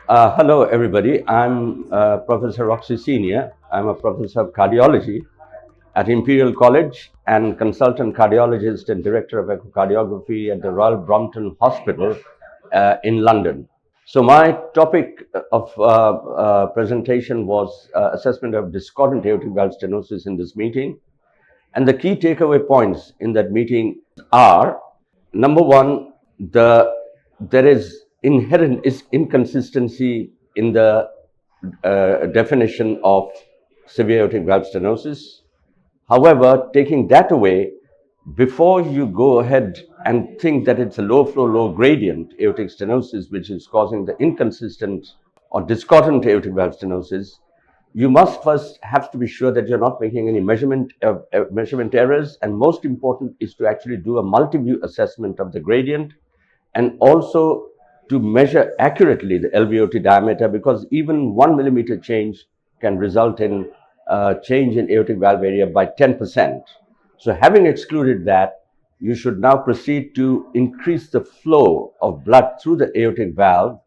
Hello, everybody. I'm Professor Roxy Senior. I'm a professor of cardiology at Imperial College and consultant cardiologist and director of echocardiography at the Royal Brompton Hospital in London. So my topic of presentation was assessment of discordant aortic valve stenosis in this meeting. And the key takeaway points in that meeting are: number one, there is inherent inconsistency in the definition of severe aortic valve stenosis. However, taking that away, before you go ahead and think that it's a low flow, low gradient aortic stenosis which is causing the inconsistent or discordant aortic valve stenosis, you must first have to be sure that you're not making any measurement errors, and most important is to actually do a multi-view assessment of the gradient and also to measure accurately the LVOT diameter, because even 1 millimeter change can result in change in aortic valve area by 10%. So having excluded that, you should now proceed to increase the flow of blood through the aortic valve,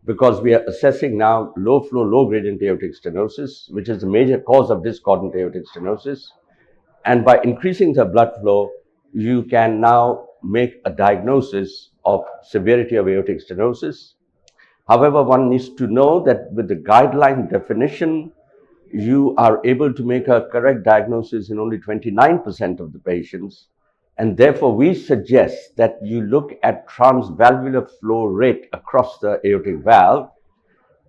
because we are assessing now low flow, low gradient aortic stenosis, which is the major cause of discordant aortic stenosis. And by increasing the blood flow, you can now make a diagnosis of severity of aortic stenosis. However, one needs to know that with the guideline definition, you are able to make a correct diagnosis in only 29% of the patients. And therefore, we suggest that you look at transvalvular flow rate across the aortic valve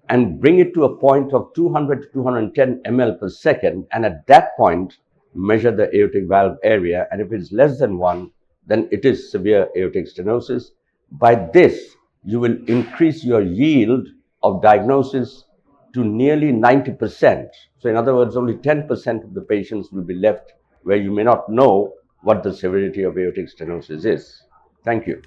and bring it to a point of 200 to 210 ml per second. And at that point, measure the aortic valve area. And if it's less than 1, then it is severe aortic stenosis. By this, you will increase your yield of diagnosis to nearly 90%. So in other words, only 10% of the patients will be left where you may not know what the severity of aortic stenosis is. Thank you.